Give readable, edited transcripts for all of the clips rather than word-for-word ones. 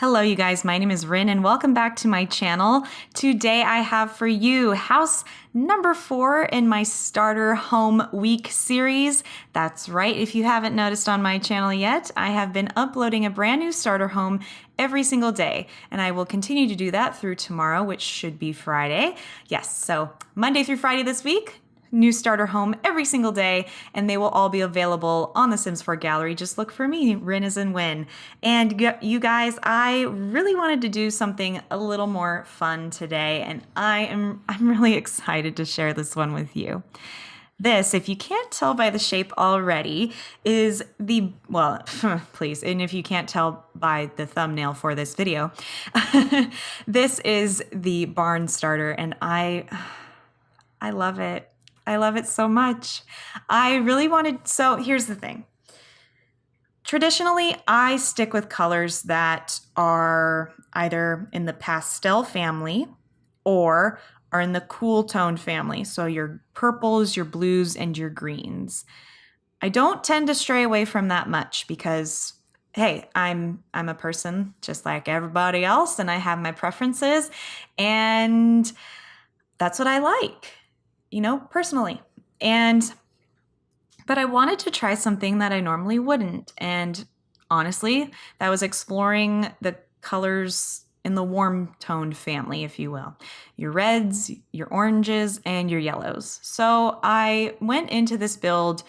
Hello, you guys. My name is Ryn, and welcome back to my channel. Today I have for you house number 4 in my starter home week series. That's right. If you haven't noticed on my channel yet, I have been uploading a brand new starter home every single day, and I will continue to do that through tomorrow, which should be Friday. Yes, so Monday through Friday this week. New starter home every single day, and they will all be available on the Sims 4 gallery. Just look for me, RynAsInWin. And you guys, I really wanted to do something a little more fun today, and I'm really excited to share this one with you. This, if you can't tell by the shape already, is the, well, please, and if you can't tell by the thumbnail for this video, this is the barn starter, and I love it. I love it so much. I really wanted, so here's the thing. Traditionally, I stick with colors that are either in the pastel family or are in the cool tone family. So your purples, your blues, and your greens. I don't tend to stray away from that much because, hey, I'm a person just like everybody else, and I have my preferences, and that's what I like. Personally. But I wanted to try something that I normally wouldn't. And honestly, that was exploring the colors in the warm toned family, if you will. Your reds, your oranges, and your yellows. So I went into this build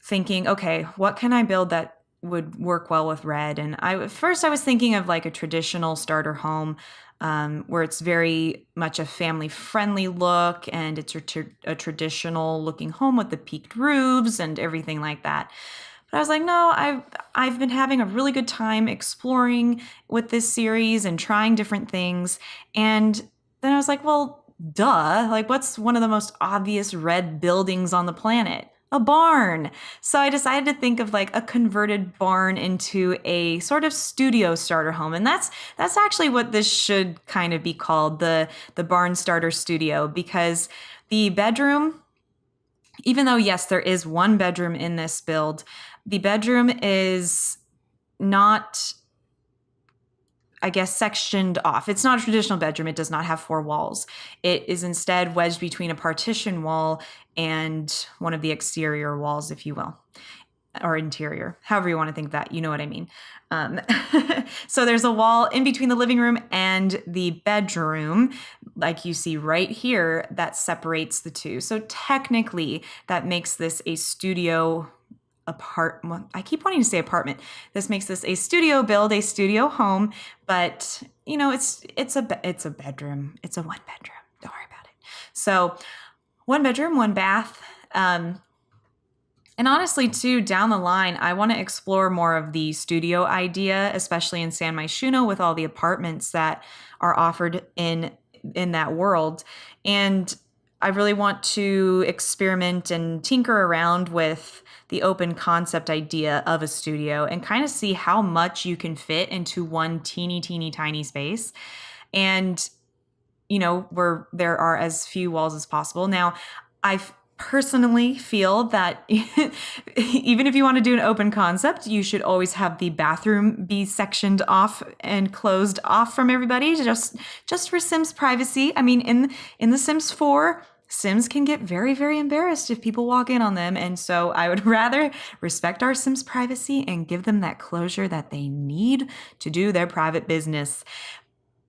thinking, okay, what can I build that would work well with red? And first I was thinking of like a traditional starter home, where it's very much a family-friendly look, and it's a traditional looking home with the peaked roofs and everything like that. But I was like, no, I've been having a really good time exploring with this series and trying different things. And then I was like, well, duh, like what's one of the most obvious red buildings on the planet? A barn. So I decided to think of like a converted barn into a sort of studio starter home. And that's actually what this should kind of be called, the barn starter studio, because the bedroom, even though yes, there is one bedroom in this build, the bedroom is not, I guess, sectioned off. It's not a traditional bedroom. It does not have 4 walls. It is instead wedged between a partition wall and one of the exterior walls, if you will, or interior, however you want to think that, you know what I mean. So there's a wall in between the living room and the bedroom, like you see right here, that separates the two. So technically that makes this a studio I keep wanting to say apartment. This makes this a studio build, a studio home, but it's a bedroom. It's a 1 bedroom. Don't worry about it. So 1 bedroom, 1 bath. And honestly, too, down the line, I want to explore more of the studio idea, especially in San Myshuno with all the apartments that are offered in that world. And I really want to experiment and tinker around with the open concept idea of a studio and kind of see how much you can fit into one teeny tiny space. And, where there are as few walls as possible. Now, I personally feel that even if you want to do an open concept, you should always have the bathroom be sectioned off and closed off from everybody, just for Sims privacy. I mean, in The Sims 4, Sims can get very, very embarrassed if people walk in on them. And so I would rather respect our Sims' privacy and give them that closure that they need to do their private business.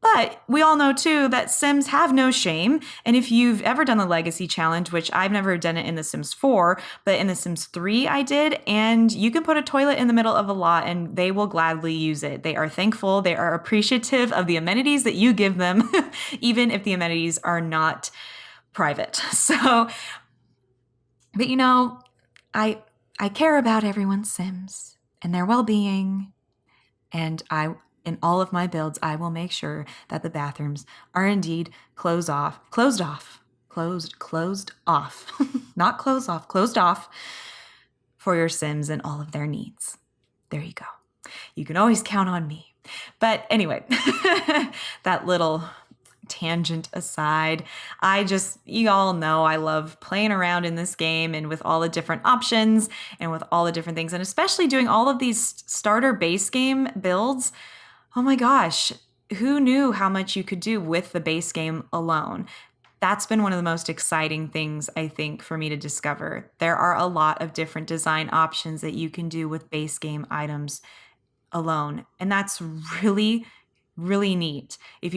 But we all know, too, that Sims have no shame. And if you've ever done the Legacy Challenge, which I've never done it in The Sims 4, but in The Sims 3 I did, and you can put a toilet in the middle of a lot and they will gladly use it. They are thankful. They are appreciative of the amenities that you give them, even if the amenities are not private. So, but I care about everyone's Sims and their well-being, and in all of my builds, I will make sure that the bathrooms are indeed closed off, not closed off, closed off for your Sims and all of their needs. There you go. You can always count on me. But anyway, that little tangent aside, you all know I love playing around in this game and with all the different options and with all the different things, and especially doing all of these starter base game builds. Oh my gosh, who knew how much you could do with the base game alone? That's been one of the most exciting things, I think, for me to discover. There are a lot of different design options that you can do with base game items alone. And that's really, really neat. If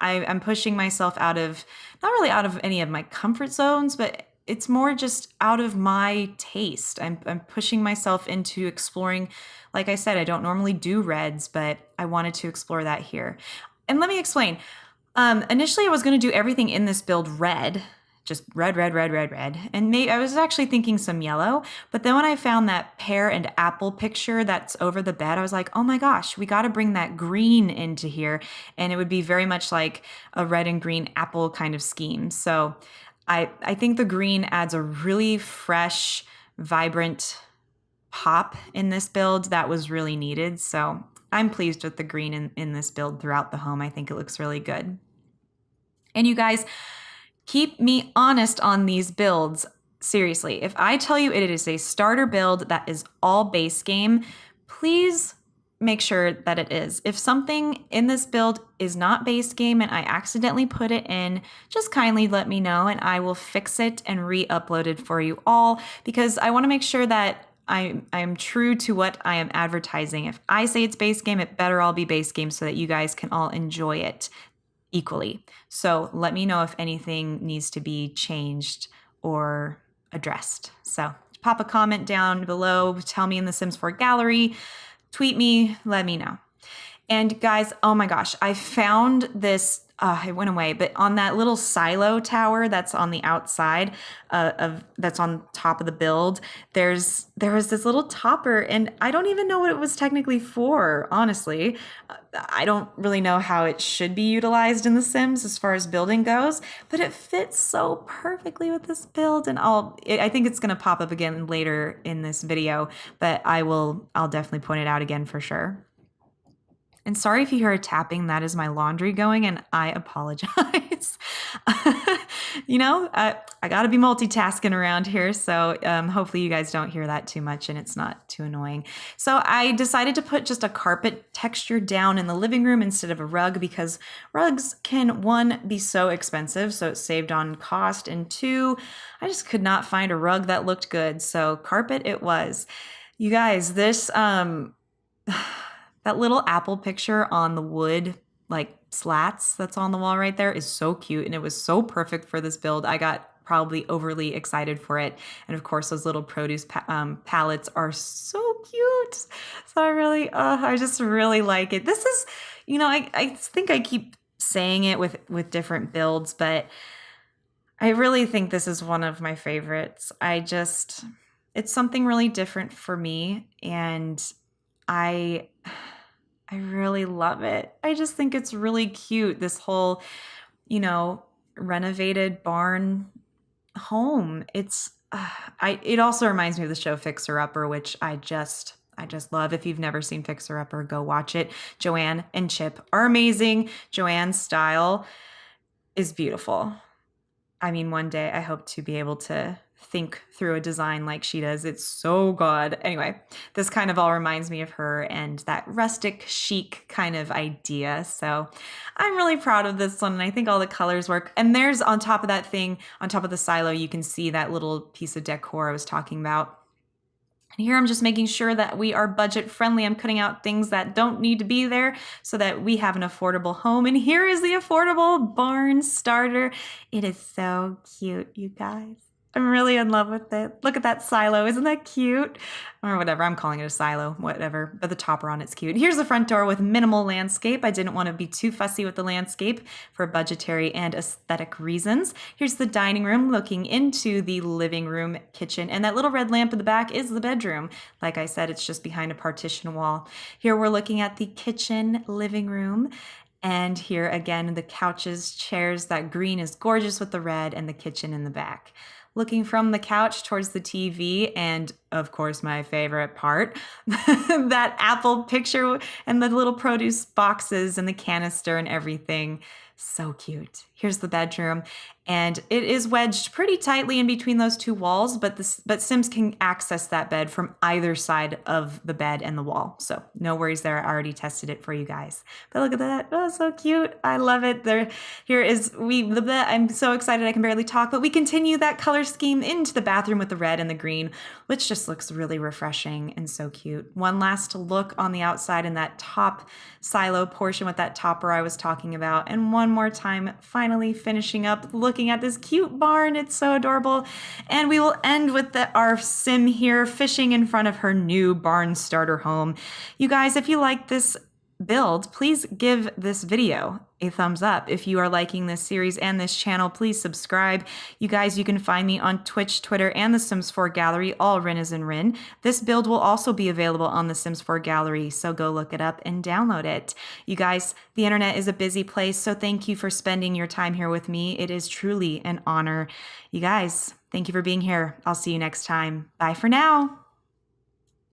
I'm pushing myself out of, not really out of any of my comfort zones, but it's more just out of my taste. I'm pushing myself into exploring. Like I said, I don't normally do reds, but I wanted to explore that here. And let me explain. Initially, I was going to do everything in this build red, just red, red, red, red, red. And I was actually thinking some yellow. But then when I found that pear and apple picture that's over the bed, I was like, oh my gosh, we got to bring that green into here. And it would be very much like a red and green apple kind of scheme. So I think the green adds a really fresh, vibrant pop in this build that was really needed. So I'm pleased with the green in this build throughout the home. I think it looks really good. And you guys, keep me honest on these builds. Seriously, if I tell you it is a starter build that is all base game, please make sure that it is. If something in this build is not base game and I accidentally put it in, just kindly let me know and I will fix it and re-upload it for you all, because I want to make sure that I'm true to what I am advertising. If I say it's base game, it better all be base game so that you guys can all enjoy it equally. So let me know if anything needs to be changed or addressed. So pop a comment down below, tell me in the Sims 4 gallery, tweet me, let me know. And guys, oh my gosh, I found this, it went away, but on that little silo tower that's on the outside that's on top of the build, there was this little topper, and I don't even know what it was technically for, honestly. I don't really know how it should be utilized in The Sims as far as building goes, but it fits so perfectly with this build, and I think it's gonna pop up again later in this video, but I'll definitely point it out again for sure. And sorry if you hear a tapping, that is my laundry going, and I apologize. I got to be multitasking around here, so hopefully you guys don't hear that too much and it's not too annoying. So I decided to put just a carpet texture down in the living room instead of a rug, because rugs can, one, be so expensive, so it saved on cost, and two, I just could not find a rug that looked good, so carpet it was. You guys, this that little apple picture on the wood, like slats that's on the wall right there, is so cute, and it was so perfect for this build. I got probably overly excited for it. And of course, those little produce pallets are so cute. So I just really like it. This is, I think I keep saying it with different builds, but I really think this is one of my favorites. It's something really different for me, and I really love it. I just think it's really cute, this whole, renovated barn home. It also reminds me of the show Fixer Upper, which I just love. If you've never seen Fixer Upper, go watch it. Joanne and Chip are amazing. Joanne's style is beautiful. I mean, one day I hope to be able to think through a design like she does. It's so good. Anyway, this kind of all reminds me of her and that rustic chic kind of idea. So I'm really proud of this one, and I think all the colors work. And there's, on top of that thing, on top of the silo, you can see that little piece of decor I was talking about. And here I'm just making sure that we are budget friendly. I'm cutting out things that don't need to be there so that we have an affordable home. And here is the affordable barn starter. It is so cute, you guys. I'm really in love with it. Look at that silo. Isn't that cute? Or whatever. I'm calling it a silo, whatever. But the topper on it's cute. Here's the front door with minimal landscape. I didn't want to be too fussy with the landscape for budgetary and aesthetic reasons. Here's the dining room looking into the living room kitchen. And that little red lamp in the back is the bedroom. Like I said, it's just behind a partition wall. Here we're looking at the kitchen living room. And here again, the couches, chairs. That green is gorgeous with the red, and the kitchen in the back. Looking from the couch towards the TV, and of course, my favorite part, that apple picture and the little produce boxes and the canister and everything. So cute. Here's the bedroom, and it is wedged pretty tightly in between those two walls, but Sims can access that bed from either side of the bed and the wall. So no worries there. I already tested it for you guys. But look at that. Oh, so cute. I love it. I'm so excited I can barely talk, but we continue that color scheme into the bathroom with the red and the green, which just looks really refreshing and so cute. One last look on the outside in that top silo portion with that topper I was talking about. And one more time, finally finishing up looking at this cute barn. It's so adorable. And we will end with our Sim here fishing in front of her new barn starter home. You guys, if you like this build, please give this video a thumbs up. If you are liking this series and this channel, please subscribe. You guys, you can find me on Twitch, Twitter, and the Sims 4 Gallery, all RynAsInWin. This build will also be available on the Sims 4 Gallery, so go look it up and download it. You guys, the internet is a busy place, so thank you for spending your time here with me. It is truly an honor. You guys, thank you for being here. I'll see you next time. Bye for now.